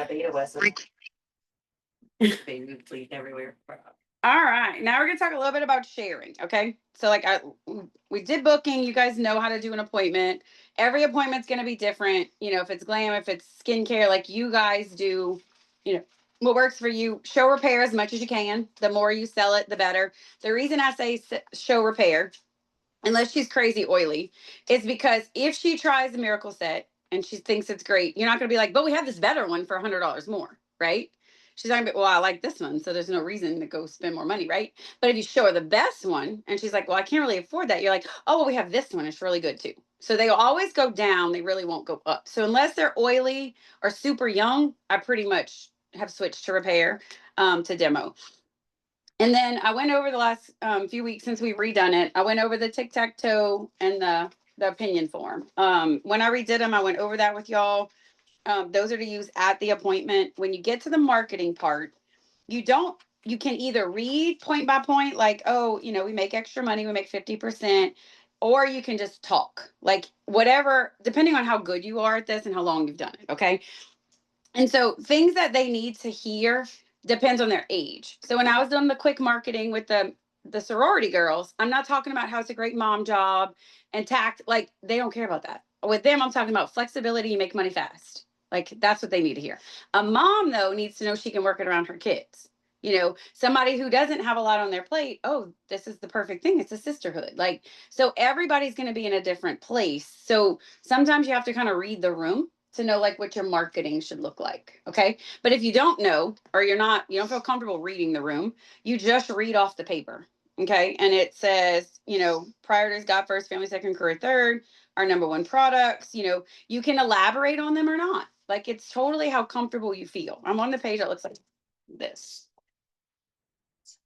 Beta was baby would bleed everywhere. All right, now we're gonna talk a little bit about sharing. Okay, so like we did booking. You guys know how to do an appointment. Every appointment's gonna be different. You know, if it's glam, if it's skincare, like you guys do. You know what works for you. Show repair as much as you can. The more you sell it, the better. The reason I say show repair, unless she's crazy oily, is because if she tries the miracle set and she thinks it's great, you're not gonna be like, but we have this better one for $100 more, right? She's not gonna be, well, I like this one, so there's no reason to go spend more money, right? But if you show her the best one and she's like, well, I can't really afford that, you're like, oh, well, we have this one, it's really good too. So they always go down, they really won't go up. So unless they're oily or super young, I pretty much have switched to repair, to demo. And then I went over the last few weeks since we've redone it. I went over the tic-tac-toe and the opinion form. When I redid them, I went over that with y'all. Those are to use at the appointment. When you get to the marketing part, you can either read point by point, like, oh, you know, we make extra money, we make 50%, or you can just talk, like whatever, depending on how good you are at this and how long you've done it. Okay. And so things that they need to hear depends on their age. So when I was doing the quick marketing with the sorority girls, I'm not talking about how it's a great mom job and tact, like they don't care about that. With them, I'm talking about flexibility, you make money fast. Like that's what they need to hear. A mom though needs to know she can work it around her kids. You know, somebody who doesn't have a lot on their plate, oh, this is the perfect thing. It's a sisterhood. Like, so everybody's going to be in a different place. So sometimes you have to kind of read the room to know like what your marketing should look like. Okay. But if you don't know, or you don't feel comfortable reading the room, you just read off the paper. Okay. And it says, you know, priorities, God first, family second, career third, our number one products. You know, you can elaborate on them or not. Like it's totally how comfortable you feel. I'm on the page that looks like this.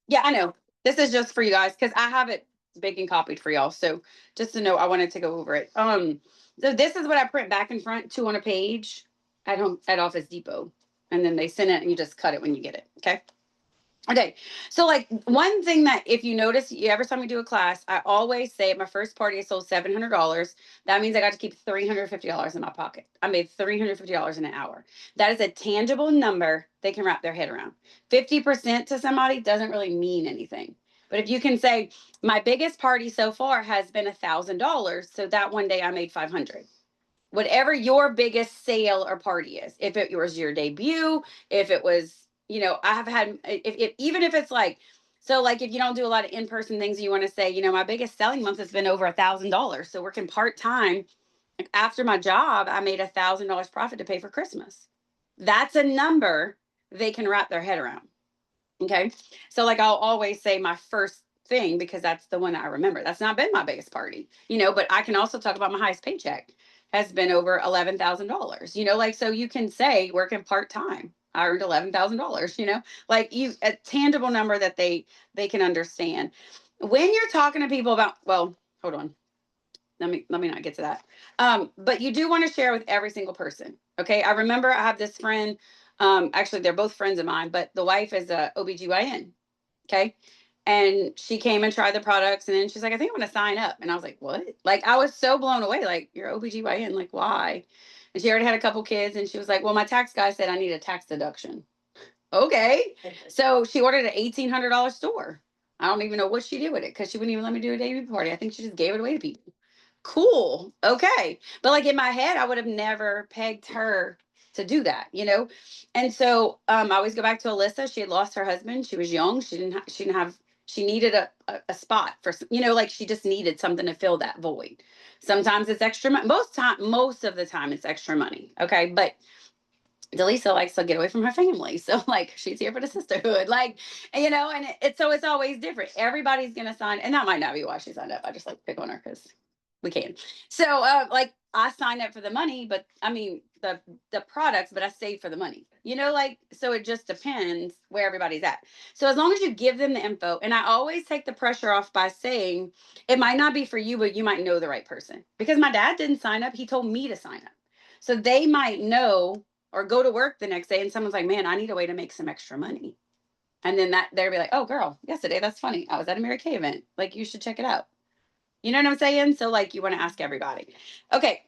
Yeah, I know. This is just for you guys because I have it big and copied for y'all. So just to know, I wanted to go over it. So this is what I print back and front, two on a page at home at Office Depot. And then they send it and you just cut it when you get it. Okay. Okay. So like one thing that if you notice every time we do a class, I always say at my first party I sold $700. That means I got to keep $350 in my pocket. I made $350 in an hour. That is a tangible number they can wrap their head around. 50% to somebody doesn't really mean anything. But if you can say my biggest party so far has been $1,000, so that one day I made 500. Whatever your biggest sale or party is, if it was your debut, if it was, you know, I have had, if even if it's like, so like if you don't do a lot of in-person things, you want to say, you know, my biggest selling month has been over $1,000. So working part-time after my job, I made $1,000 profit to pay for Christmas. That's a number they can wrap their head around. Okay. So like I'll always say my first thing because that's the one that I remember. That's not been my biggest party, you know, but I can also talk about my highest paycheck has been over $11,000, you know, like, so you can say working part-time, I earned $11,000, you know, like you, a tangible number that they can understand. When you're talking to people about, well, hold on. Let me not get to that. But you do want to share with every single person. Okay. I remember I have this friend, actually they're both friends of mine, but the wife is a OBGYN. Okay. And she came and tried the products and then she's like, I think I'm going to sign up. And I was like, what? Like, I was so blown away. Like, you're OBGYN. Like, why? And she already had a couple kids. And she was like, well, my tax guy said I need a tax deduction. Okay. So she ordered an $1,800 store. I don't even know what she did with it because she wouldn't even let me do a debut party. I think she just gave it away to people. Cool. Okay. But like in my head, I would have never pegged her to do that, you know? And so I always go back to Alyssa. She had lost her husband. She was young. She didn't have, she needed a spot for, you know, like she just needed something to fill that void. Sometimes it's extra money. Most of the time it's extra money. Okay. But Delisa likes to get away from her family. So like she's here for the sisterhood. Like, you know, and so it's always different. Everybody's gonna sign, and that might not be why she signed up. I just like to pick on her because we can. So like I signed up for the money, but I mean the products, but I stayed for the money. You know, like so it just depends where everybody's at. So as long as you give them the info, and I always take the pressure off by saying it might not be for you, but you might know the right person. Because my dad didn't sign up, he told me to sign up. So they might know or go to work the next day and someone's like, man, I need a way to make some extra money. And then that they'll be like, oh girl, yesterday, that's funny. I was at a Mary Kay event. Like you should check it out. You know what I'm saying? So like you want to ask everybody. Okay.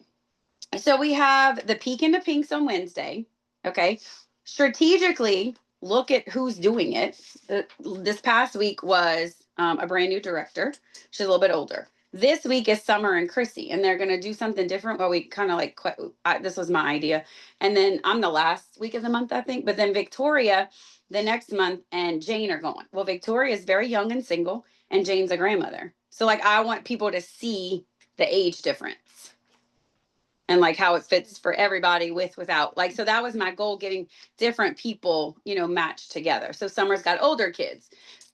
So we have the peek into pinks on Wednesday. Okay. strategically look at who's doing it. This past week was a brand new director. She's a little bit older. This week is Summer and Chrissy, and they're going to do something different where we kind of like, this was my idea. And then I'm the last week of the month, I think. But then Victoria, the next month, and Jane are going. Well, Victoria is very young and single, and Jane's a grandmother. So, like, I want people to see the age difference and like how it fits for everybody with, without. Like, so that was my goal, getting different people, matched together. So Summer's got older kids.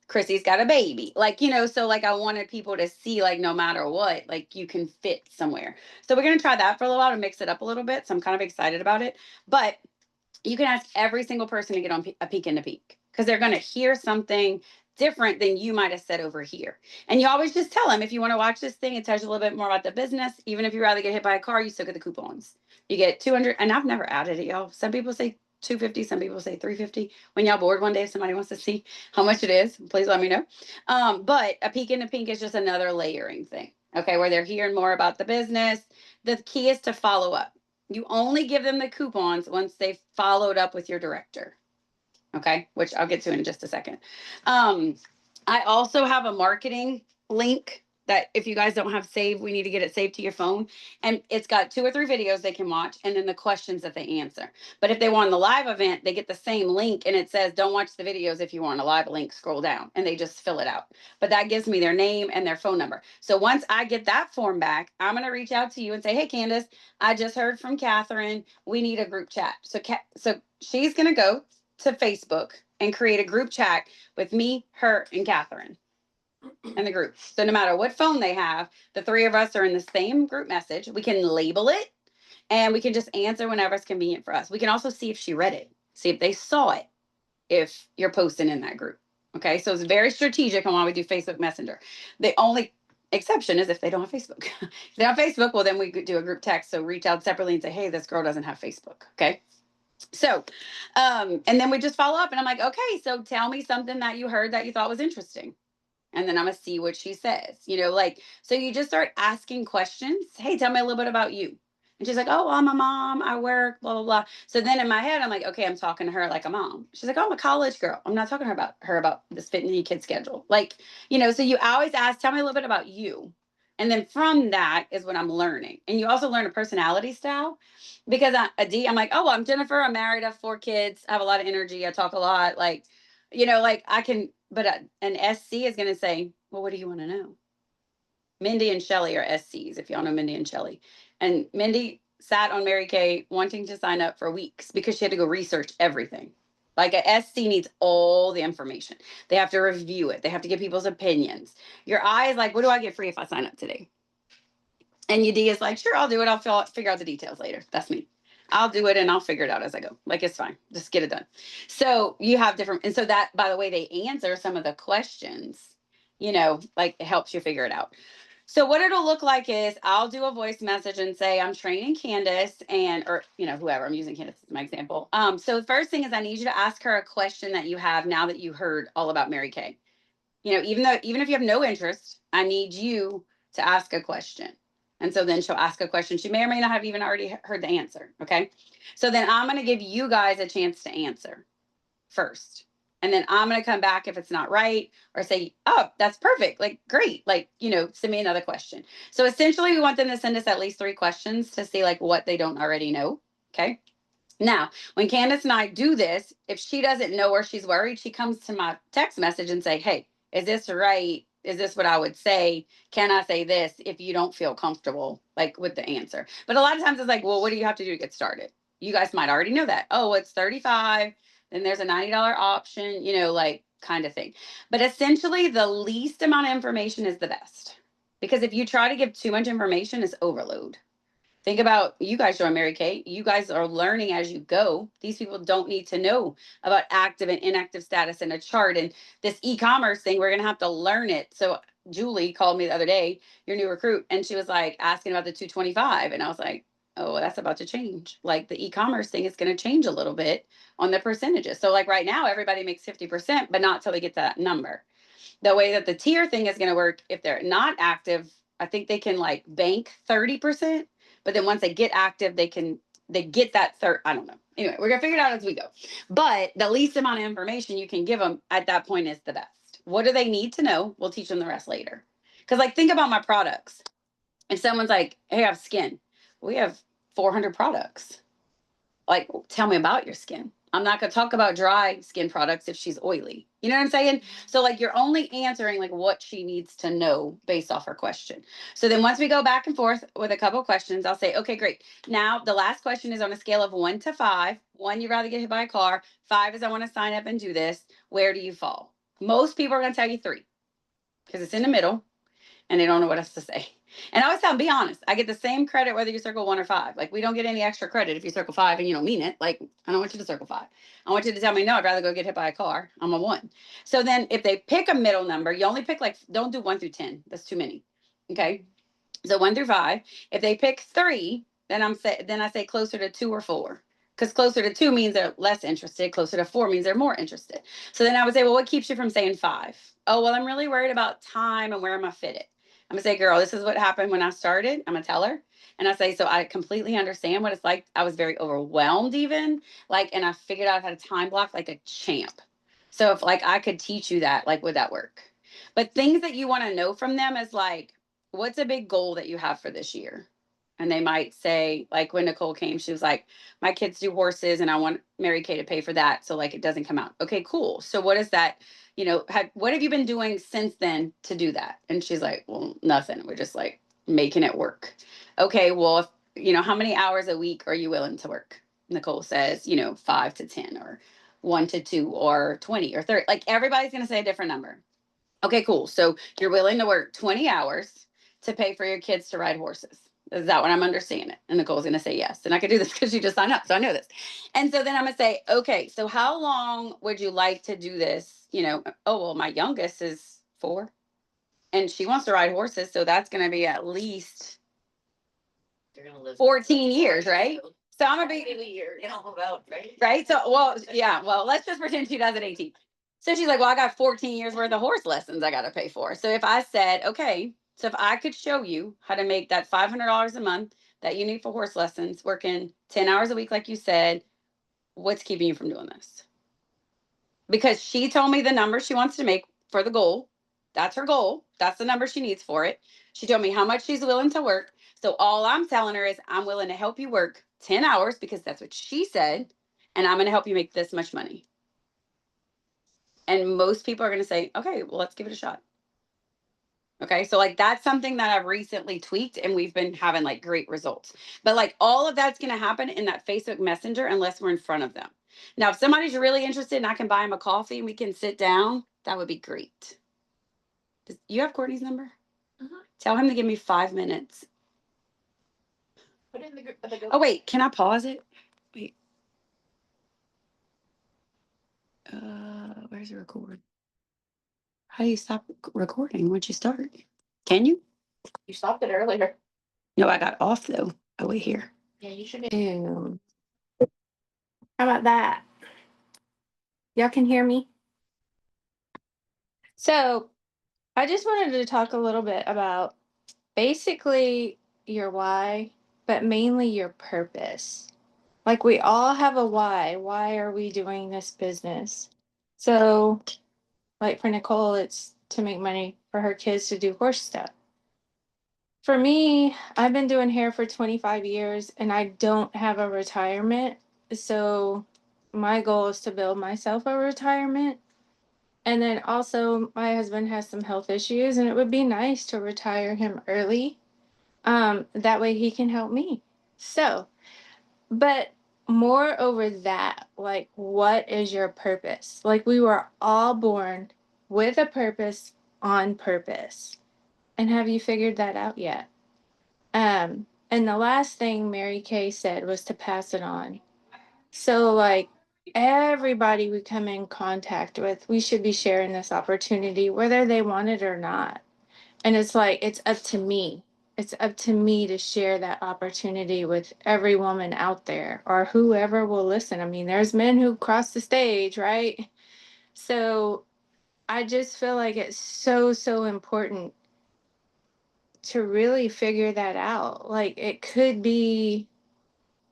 Chrissy's got a baby. Like, so like I wanted people to see, like, no matter what, like you can fit somewhere. So we're going to try that for a little while to mix it up a little bit. So I'm kind of excited about it. But you can ask every single person to get on a peek into peek, because they're going to hear something different than you might have said over here. And you always just tell them, if you want to watch this thing, it tells you a little bit more about the business. Even if you rather get hit by a car, you still get the coupons. You get 200, and I've never added it, y'all. Some people say 250, some people say 350. When y'all bored one day, if somebody wants to see how much it is, please let me know. But a peek into pink is just another layering thing, okay, where they're hearing more about the business. The key is to follow up. You only give them the coupons once they've followed up with your director. Okay, which I'll get to in just a second. I also have a marketing link that if you guys don't have saved, we need to get it saved to your phone. And it's got 2 or 3 videos they can watch, and then the questions that they answer. But if they want the live event, they get the same link, and it says, don't watch the videos. If you want a live link, scroll down, and they just fill it out. But that gives me their name and their phone number. So once I get that form back, I'm going to reach out to you and say, hey, Candace, I just heard from Catherine. We need a group chat. So she's going to go to Facebook and create a group chat with me, her, and Catherine in the group. So no matter what phone they have, the 3 of us are in the same group message. We can label it, and we can just answer whenever it's convenient for us. We can also see if she read it, see if they saw it, if you're posting in that group. Okay, so it's very strategic on why we do Facebook Messenger. The only exception is if they don't have Facebook. If they don't have Facebook, well, then we could do a group text. So reach out separately and say, hey, this girl doesn't have Facebook. Okay. So, and then we just follow up, and I'm like, okay, so tell me something that you heard that you thought was interesting. And then I'm going to see what she says, so you just start asking questions. Hey, tell me a little bit about you. And she's like, oh, I'm a mom. I work, blah, blah, blah. So then in my head, I'm like, okay, I'm talking to her like a mom. She's like, oh, I'm a college girl. I'm not talking to her about this fitting the kid schedule. Like, so you always ask, tell me a little bit about you. And then from that is what I'm learning. And you also learn a personality style, because I'm like, oh, well, I'm Jennifer. I'm married. I have 4 kids. I have a lot of energy. I talk a lot. Like, like I can, but an SC is going to say, well, what do you want to know? Mindy and Shelly are SCs, if y'all know Mindy and Shelly. And Mindy sat on Mary Kay wanting to sign up for weeks because she had to go research everything. Like a SC needs all the information. They have to review it. They have to get people's opinions. Your I is like, what do I get free if I sign up today? And your D is like, sure, I'll do it. I'll figure out the details later. That's me. I'll do it and I'll figure it out as I go. Like, it's fine. Just get it done. So you have different, and so that, by the way, they answer some of the questions, like it helps you figure it out. So what it'll look like is I'll do a voice message and say, I'm training Candace, or whoever, I'm using Candace as my example. So the first thing is I need you to ask her a question that you have now that you heard all about Mary Kay. Even if you have no interest, I need you to ask a question. And so then she'll ask a question. She may or may not have even already heard the answer. Okay. So then I'm going to give you guys a chance to answer first. And then I'm going to come back if it's not right, or say, oh, that's perfect. Like, great. Like, send me another question. So essentially we want them to send us at least 3 questions to see like what they don't already know. Okay. Now, when Candace and I do this, if she doesn't know or she's worried, she comes to my text message and say, hey, is this right? Is this what I would say? Can I say this if you don't feel comfortable, like, with the answer? But a lot of times it's like, well, what do you have to do to get started? You guys might already know that. Oh, it's $35. Then there's a $90 option, like, kind of thing. But essentially, the least amount of information is the best. Because if you try to give too much information, it's overload. Think about you guys join Mary Kay. You guys are learning as you go. These people don't need to know about active and inactive status in a chart. And this e-commerce thing, we're going to have to learn it. So Julie called me the other day, your new recruit, and she was like asking about the 225. And I was like, oh, that's about to change. Like, the e-commerce thing is going to change a little bit on the percentages. So like right now, everybody makes 50%, but not till they get to that number. The way that the tier thing is going to work, if they're not active, I think they can like bank 30%. But then once they get active, they get that third. I don't know. Anyway, we're gonna figure it out as we go. But the least amount of information you can give them at that point is the best. What do they need to know? We'll teach them the rest later. Because like think about my products. If someone's like, "Hey, I have skin," we have 400 products. Like, tell me about your skin. I'm not going to talk about dry skin products if she's oily. You know what I'm saying? So like you're only answering like what she needs to know based off her question. So then once we go back and forth with a couple questions, I'll say, okay, great. Now the last question is on a scale of 1 to 5. 1, you'd rather get hit by a car. 5 is I want to sign up and do this. Where do you fall? Most people are going to tell you 3 because it's in the middle and they don't know what else to say. And I always tell them, be honest. I get the same credit whether you circle 1 or 5. Like we don't get any extra credit if you circle 5 and you don't mean it. Like I don't want you to circle 5. I want you to tell me, no, I'd rather go get hit by a car. I'm a 1. So then if they pick a middle number, you only pick like, don't do 1 through 10. That's too many. Okay. So 1 through 5. If they pick 3, then I say closer to 2 or 4. Because closer to 2 means they're less interested. Closer to 4 means they're more interested. So then I would say, well, what keeps you from saying 5? Oh, well, I'm really worried about time and where am I fitted. I'm gonna say, girl, this is what happened when I started. I'm gonna tell her. And I say, so I completely understand what it's like. I was very overwhelmed even. Like, and I figured out how to time block like a champ. So if like I could teach you that, like, would that work? But things that you want to know from them is like, what's a big goal that you have for this year? And they might say, like when Nicole came, she was like, my kids do horses and I want Mary Kay to pay for that. So like it doesn't come out. Okay, cool. So what is that? What have you been doing since then to do that? And she's like, well, nothing. We're just like making it work. Okay, well, how many hours a week are you willing to work? Nicole says, 5 to 10 or 1 to 2 or 20 or 30. Like everybody's going to say a different number. Okay, cool. So you're willing to work 20 hours to pay for your kids to ride horses. Is that what I'm understanding? And Nicole's going to say yes. And I could do this because you just signed up. So I know this. And so then I'm going to say, okay, so how long would you like to do this? Oh, well, my youngest is 4 and she wants to ride horses. So that's going to be at least 14 years, right? So I'm going to be right. So, well, yeah, well, let's just pretend she does at 18. So she's like, well, I got 14 years worth of horse lessons I got to pay for. So if I said, okay, so if I could show you how to make that $500 a month that you need for horse lessons, working 10 hours a week, like you said, what's keeping you from doing this? Because she told me the number she wants to make for the goal. That's her goal. That's the number she needs for it. She told me how much she's willing to work. So all I'm telling her is I'm willing to help you work 10 hours because that's what she said. And I'm going to help you make this much money. And most people are going to say, okay, well, let's give it a shot. Okay. So like that's something that I've recently tweaked and we've been having like great results. But like all of that's going to happen in that Facebook Messenger unless we're in front of them. Now, if somebody's really interested and I can buy them a coffee and we can sit down, that would be great. You have Courtney's number? Tell him to give me 5 minutes. Put in the oh, wait, can I pause it? Wait. Where's the record? How do you stop recording once you start? Can you? You stopped it earlier. No, I got off though. Oh, wait here. Yeah, you should. How about that? Y'all can hear me? So I just wanted to talk a little bit about basically your why, but mainly your purpose. Like we all have a why. Why are we doing this business? So like for Nicole, it's to make money for her kids to do horse stuff. For me, I've been doing hair for 25 years and I don't have a retirement. So my goal is to build myself a retirement. And then also my husband has some health issues and it would be nice to retire him early. That way he can help me. So, but moreover that, like, what is your purpose? Like we were all born with a purpose on purpose. And have you figured that out yet? And the last thing Mary Kay said was to pass it on. So like everybody we come in contact with, we should be sharing this opportunity, whether they want it or not. And it's like, it's up to me. It's up to me to share that opportunity with every woman out there or whoever will listen. I mean, there's men who cross the stage, right? So I just feel like it's so, so important to really figure that out. Like it could be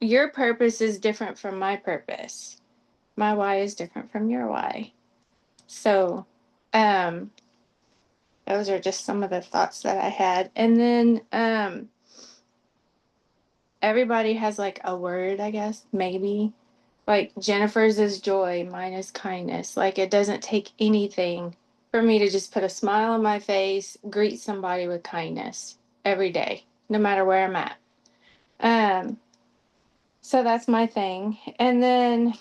your purpose is different from my purpose. My why is different from your why. So, um, those are just some of the thoughts that I had. And then everybody has like a word, I guess, maybe. Like Jennifer's is joy, mine is kindness. Like it doesn't take anything for me to just put a smile on my face, greet somebody with kindness every day, no matter where I'm at. Um, so that's my thing. And then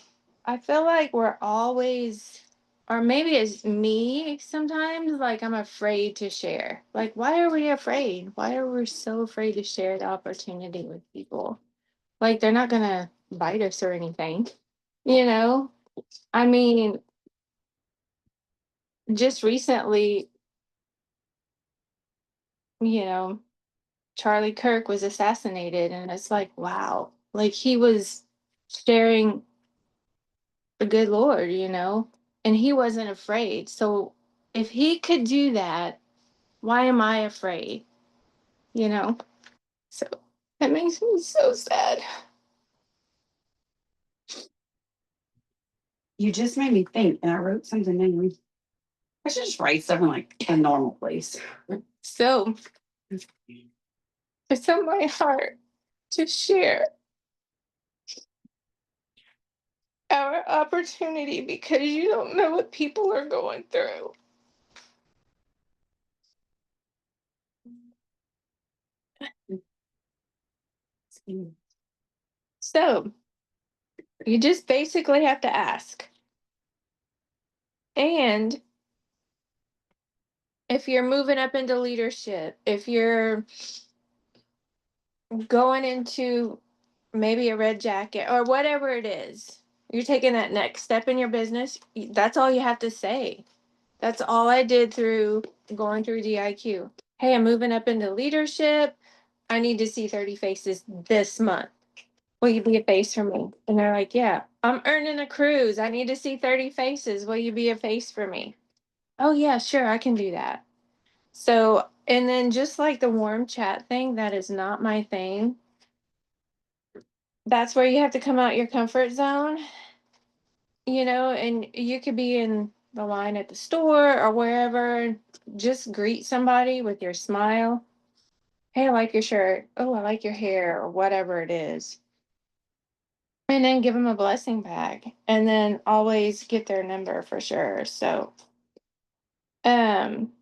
I feel like we're always, or maybe it's me sometimes, like I'm afraid to share. Like, why are we afraid? Why are we so afraid to share the opportunity with people? Like, they're not gonna bite us or anything, you know? I mean, just recently, you know, Charlie Kirk was assassinated, and it's like, wow, like he was sharing the good Lord, and he wasn't afraid. So if he could do that, why am I afraid? You know? So that makes me so sad. You just made me think, and I wrote something in. I should just write something like a normal place. So it's on my heart to share our opportunity because you don't know what people are going through. So you just basically have to ask. And if you're moving up into leadership, if you're going into maybe a red jacket or whatever it is, you're taking that next step in your business, that's all you have to say. That's all I did through going through DIQ. Hey, I'm moving up into leadership. I need to see 30 faces this month. Will you be a face for me? And they're like, yeah, I'm earning a cruise. I need to see 30 faces. Will you be a face for me? Oh, yeah, sure, I can do that. So, and then just like the warm chat thing, that is not my thing. That's where you have to come out your comfort zone, and you could be in the line at the store or wherever, just greet somebody with your smile. Hey, I like your shirt. Oh, I like your hair, or whatever it is. And then give them a blessing back. And then always get their number for sure. So, um,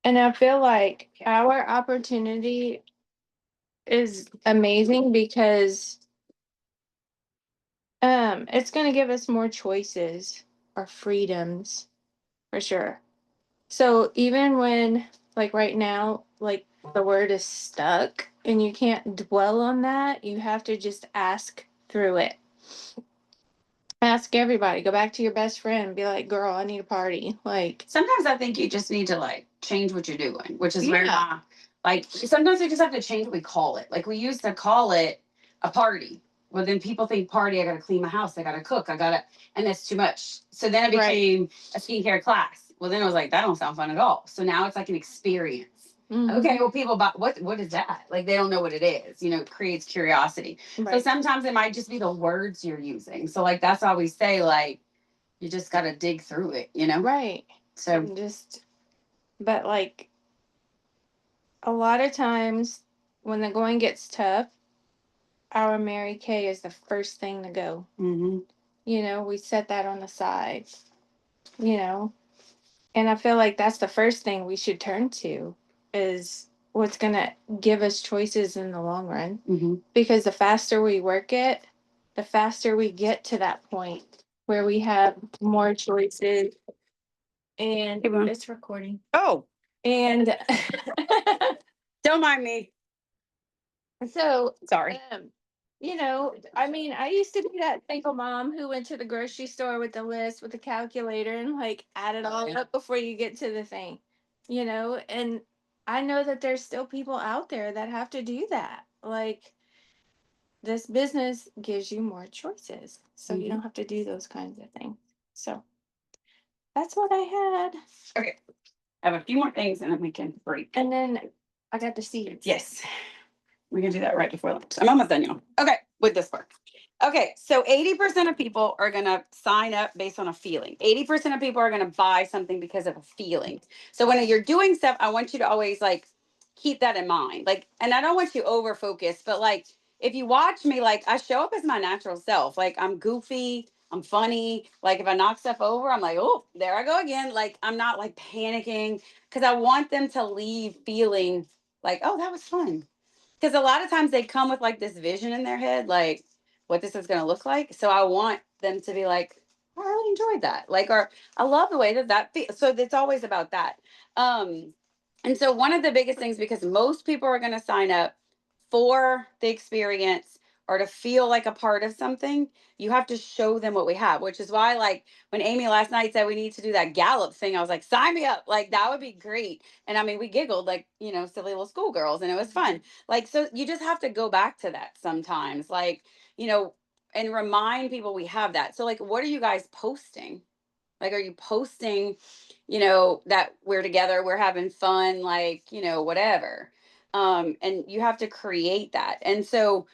and I feel like our opportunity is amazing because it's going to give us more choices or freedoms for sure. So even when, like right now, like the word is stuck and you can't dwell on that, you have to just ask through it. Ask everybody. Go back to your best friend. Be like, girl, I need a party. Like, Sometimes I think you just need to like change what you're doing, which is where yeah, like sometimes we just have to change what we call it. Like we used to call it a party. Well, then people think party, I gotta clean my house, I gotta cook, and that's too much. So then it right. became a skincare class. Well, then I was like, that don't sound fun at all. So now it's like an experience. Mhm. Okay, well, people about what is that? Like they don't know what it is. It creates curiosity. So Right. sometimes it might just be the words you're using. So like that's why we say like you just gotta dig through it. Right. So And just, but like a lot of times when the going gets tough, our Mary Kay is the first thing to go. mhm. We set that on the side, you know, and I feel like that's the first thing we should turn to is what's going to give us choices in the long run. Mhm. Because the faster we work it, the faster we get to that point where we have more choices. And Keep going. it's recording. Oh, And don't mind me. so, Sorry. I mean, I used to be that single mom who went to the grocery store with the list with the calculator and like add it all up before you get to the thing, and I know that there's still people out there that have to do that. Like this business gives you more choices, so you Mhm. don't have to do those kinds of things. So that's what I had. Okay. I have a few more things and then we can break. And then I got the seeds. Yes. We can do that right before lunch. I'm almost done, y'all. Okay. Would this work? Okay, so 80% of people are going to sign up based on a feeling. 80% of people are going to buy something because of a feeling. So when you're doing stuff, I want you to always like keep that in mind. Like, and I don't want you over focused, but like if you watch me, like I show up as my natural self. Like I'm goofy, I'm funny. Like if I knock stuff over, I'm like, oh, there I go again. Like I'm not like panicking because I want them to leave feeling like, oh, that was fun, because a lot of times they come with like this vision in their head, like what this is going to look like. So I want them to be like, I really enjoyed that. Like, or I love the way that so it's always about that. Um, and so one of the biggest things, because most people are going to sign up for the experience or to feel like a part of something, you have to show them what we have, which is why like when Amy last night said we need to do that Gallup thing, I was like, sign me up. Like that would be great. And I mean, we giggled like, silly little schoolgirls, and it was fun. Like, so you just have to go back to that sometimes, like, you know, and remind people we have that. So, like, what are you guys posting? Like, are you posting, that we're together, we're having fun, like, whatever. And you have to create that. And so,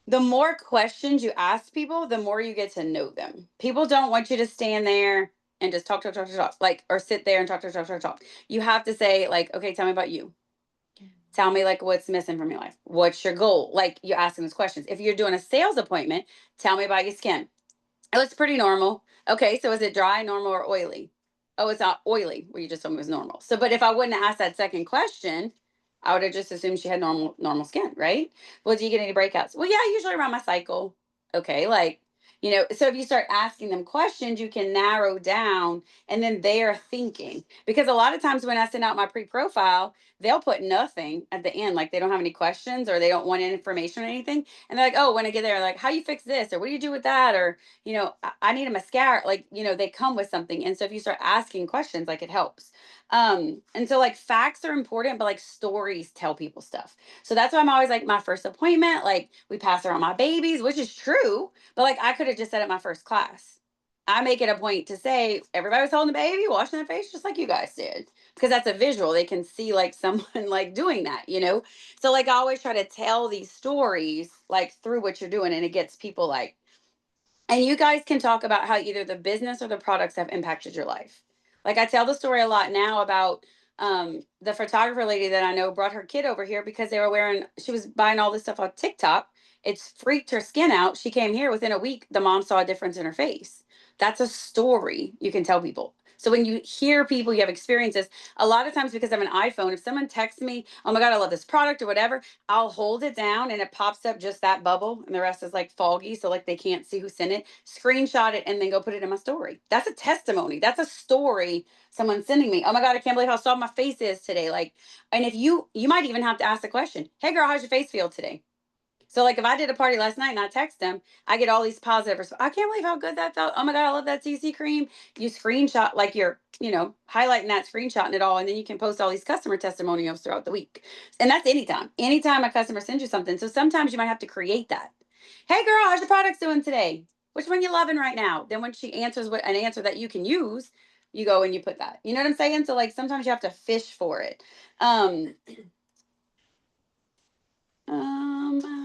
the more questions you ask people, the more you get to know them. People don't want you to stand there and just talk, talk, talk, talk, talk, like, or sit there and talk, talk, talk, talk, talk. You have to say, like, okay, tell me about you. Tell me like what's missing from your life. What's your goal? Like you asking those questions. If you're doing a sales appointment, tell me about your skin. Oh, it's pretty normal. Okay, so is it dry, normal, or oily? Oh, it's not oily. Well, you just told me it was normal. So, but if I wouldn't have asked that second question, I would have just assumed she had normal skin, right? Well, do you get any breakouts? Well, yeah, usually around my cycle. Okay, like, so if you start asking them questions, you can narrow down, and then they are thinking. Because a lot of times when I send out my pre-profile, they'll put nothing at the end, like they don't have any questions or they don't want any information or anything. And they're like, oh, when I get there, like, how you fix this? Or what do you do with that? Or, I need a mascara. Like, they come with something. And so if you start asking questions, like it helps. And so like facts are important, but like stories tell people stuff. So that's why I'm always like my first appointment, like we pass around my babies, which is true, but like I could have just said at my first class. I make it a point to say everybody was holding the baby, washing their face just like you guys did. Because that's a visual. They can see like someone like doing that. So like I always try to tell these stories like through what you're doing, and it gets people like, and you guys can talk about how either the business or the products have impacted your life. Like I tell the story a lot now about the photographer lady that I know brought her kid over here because she was buying all this stuff on TikTok. It's freaked her skin out. She came here within a week. The mom saw a difference in her face. That's a story you can tell people. So when you hear people, you have experiences. A lot of times, because I have an iPhone, if someone texts me, oh my God, I love this product or whatever, I'll hold it down and it pops up just that bubble, and the rest is like foggy. So like they can't see who sent it. Screenshot it and then go put it in my story. That's a testimony. That's a story someone's sending me. Oh my God, I can't believe how soft my face is today. Like, and if you might even have to ask the question, hey girl, how's your face feel today? So like if I did a party last night and I text them, I get all these positive I can't believe how good that felt. Oh my God, I love that CC cream. You screenshot, like you're, highlighting that, screenshotting it all, and then you can post all these customer testimonials throughout the week. And that's anytime. Anytime a customer sends you something. So sometimes you might have to create that. Hey girl, how's your products doing today? Which one you loving right now? Then when she answers an answer that you can use, you go and you put that. You know what I'm saying? So like sometimes you have to fish for it. Um, um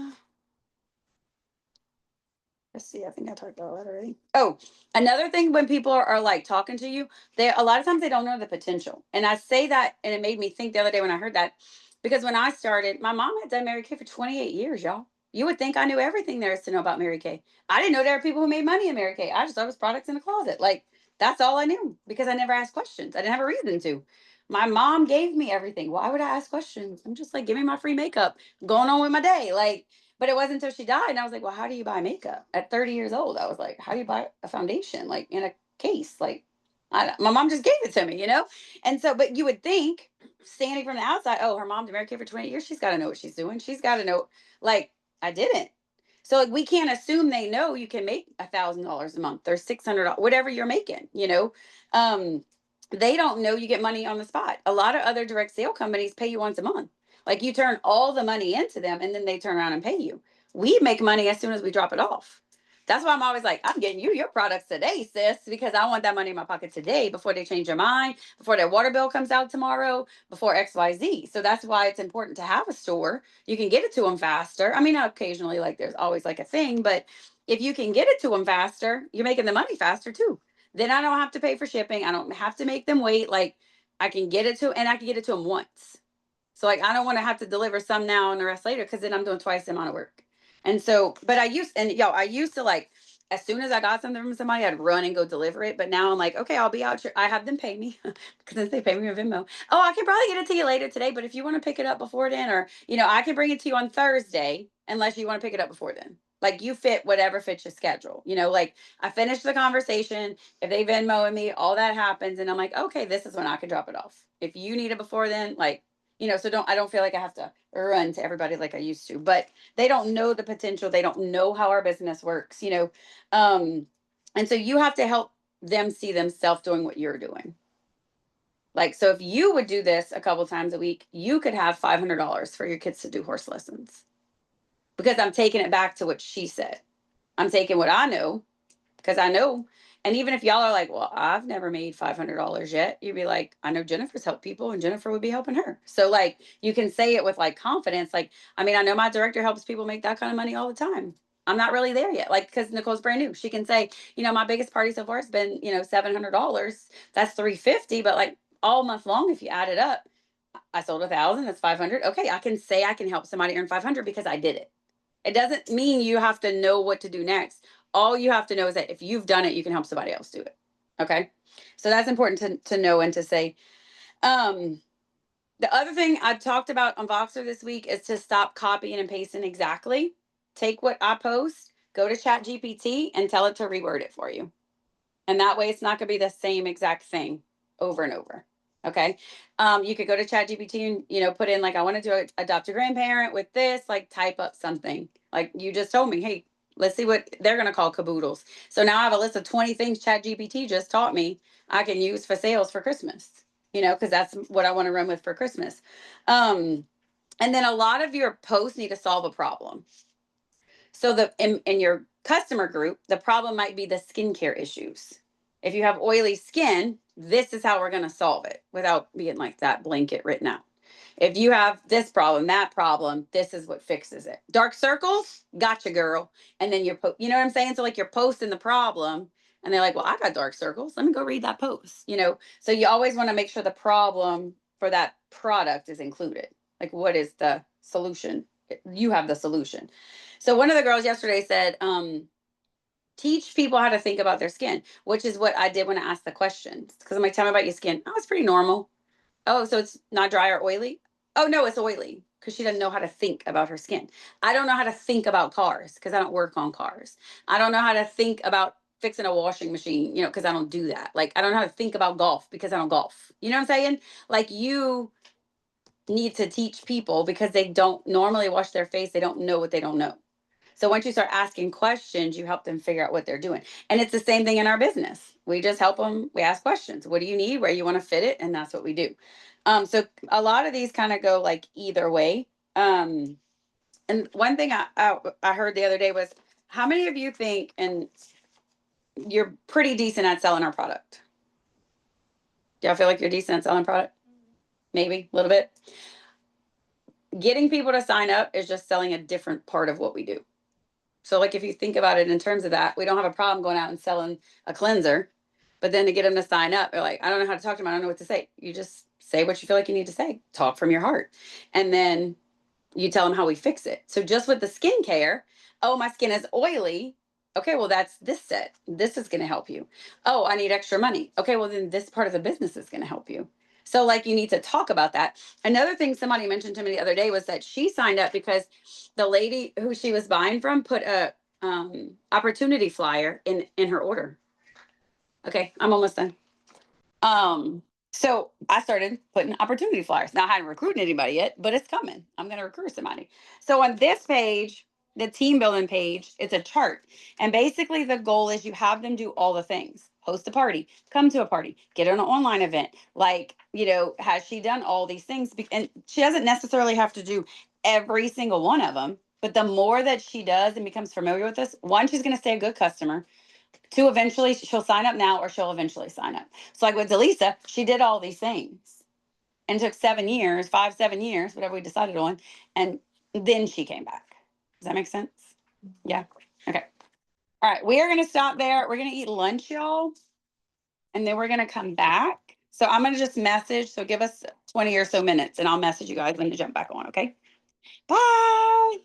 Let's see. I think I talked about that already. Oh, another thing when people are like talking to you, they a lot of times they don't know the potential. And I say that, and it made me think the other day when I heard that, because when I started, my mom had done Mary Kay for 28 years, y'all. You would think I knew everything there is to know about Mary Kay. I didn't know there were people who made money in Mary Kay. I just thought it was products in the closet. Like that's all I knew because I never asked questions. I didn't have a reason to. My mom gave me everything. Why would I ask questions? I'm just like, give me my free makeup, going on with my day. Like, but it wasn't until she died. And I was like, well, how do you buy makeup at 30 years old? I was like, how do you buy a foundation? Like in a case? Like, my mom just gave it to me. And so, but you would think standing from the outside, oh, her mom's Mary Kay for 20 years. She's got to know what she's doing. She's got to know, like, I didn't. So like, we can't assume they know you can make $1,000 a month or $600, whatever you're making. Um, they don't know you get money on the spot. A lot of other direct sale companies pay you once a month. Like you turn all the money into them and then they turn around and pay you. We make money as soon as we drop it off. That's why I'm always like, I'm getting you your products today, sis, because I want that money in my pocket today before they change their mind, before their water bill comes out tomorrow, before XYZ. So that's why it's important to have a store. You can get it to them faster. I mean, occasionally, like there's always like a thing, but if you can get it to them faster, you're making the money faster too. Then I don't have to pay for shipping. I don't have to make them wait. Like I can get it to, and I can get it to them once. So like I don't want to have to deliver some now and the rest later because then I'm doing twice the amount of work. And so, but I used to like as soon as I got something from somebody, I'd run and go deliver it. But now I'm like, okay, I'll be out. I have them pay me because they pay me with Venmo. Oh, I can probably get it to you later today. But if you want to pick it up before then, or I can bring it to you on Thursday, unless you want to pick it up before then. Like you fit whatever fits your schedule. Like I finished the conversation. If they Venmo me, all that happens, and I'm like, okay, this is when I can drop it off. If you need it before then, like so I don't feel like I have to run to everybody like I used to, but they don't know the potential. They don't know how our business works. And so you have to help them see themselves doing what you're doing. Like, so if you would do this a couple times a week, you could have $500 for your kids to do horse lessons because I'm taking it back to what she said. I'm taking what I know because I know. And even if y'all are like, well, I've never made $500 yet, you'd be like, I know Jennifer's helped people and Jennifer would be helping her. So like, you can say it with like confidence. Like, I mean, I know my director helps people make that kind of money all the time. I'm not really there yet. Like, cause Nicole's brand new. She can say, my biggest party so far has been, $700. That's 350, but like all month long, if you add it up, I sold 1,000, that's 500. Okay. I can say I can help somebody earn 500 because I did it. It doesn't mean you have to know what to do next. All you have to know is that if you've done it, you can help somebody else do it. Okay. So that's important to know and to say. The other thing I talked about on Voxer this week is to stop copying and pasting exactly. Take what I post, go to Chat GPT and tell it to reword it for you. And that way it's not going to be the same exact thing over and over. Okay. You could go to Chat GPT and, put in like, I want to adopt a grandparent with this, like type up something like you just told me. Hey, let's see what they're going to call caboodles. So now I have a list of 20 things Chat GPT just taught me I can use for sales for Christmas, because that's what I want to run with for Christmas. And then a lot of your posts need to solve a problem. So in your customer group, the problem might be the skincare issues. If you have oily skin, this is how we're going to solve it without being like that blanket written out. If you have this problem, that problem, this is what fixes it. Dark circles, gotcha, girl. And then you know what I'm saying? So like you're posting the problem and they're like, well, I got dark circles. Let me go read that post, So you always want to make sure the problem for that product is included. Like what is the solution? You have the solution. So one of the girls yesterday said, teach people how to think about their skin, which is what I did when I asked the questions. Because I'm like, tell me about your skin. Oh, it's pretty normal. Oh, so it's not dry or oily? Oh, no, it's oily because she doesn't know how to think about her skin. I don't know how to think about cars because I don't work on cars. I don't know how to think about fixing a washing machine, because I don't do that. Like, I don't know how to think about golf because I don't golf. You know what I'm saying? Like, you need to teach people because they don't normally wash their face. They don't know what they don't know. So once you start asking questions, you help them figure out what they're doing. And it's the same thing in our business. We just help them. We ask questions. What do you need? Where you want to fit it? And that's what we do. So a lot of these kind of go like either way. And one thing I heard the other day was, how many of you think, and you're pretty decent at selling our product? Do y'all feel like you're decent at selling product? Maybe a little bit. Getting people to sign up is just selling a different part of what we do. So like, if you think about it in terms of that, we don't have a problem going out and selling a cleanser, but then to get them to sign up, they're like, I don't know how to talk to them. I don't know what to say. You just say what you feel like you need to say, talk from your heart. And then you tell them how we fix it. So just with the skincare, oh, my skin is oily. Okay, well, that's this set. This is going to help you. Oh, I need extra money. Okay, well, then this part of the business is going to help you. So like, you need to talk about that. Another thing somebody mentioned to me the other day was that she signed up because the lady who she was buying from put a opportunity flyer in her order. Okay, I'm almost done. So I started putting opportunity flyers. Now I haven't recruited anybody yet, but it's coming. I'm going to recruit somebody. So on this page, the team building page, it's a chart. And basically the goal is you have them do all the things. Host a party, come to a party, get an online event. Like, has she done all these things? And she doesn't necessarily have to do every single one of them. But the more that she does and becomes familiar with this, one, she's going to stay a good customer. Two, eventually she'll sign up now or she'll eventually sign up. So like with Delisa, she did all these things and it took 7 years, 7 years, whatever we decided on. And then she came back. Does that make sense? Yeah. Okay. All right. We are going to stop there. We're going to eat lunch, y'all. And then we're going to come back. So I'm going to just message. So give us 20 or so minutes and I'll message you guys when to jump back on. Okay. Bye.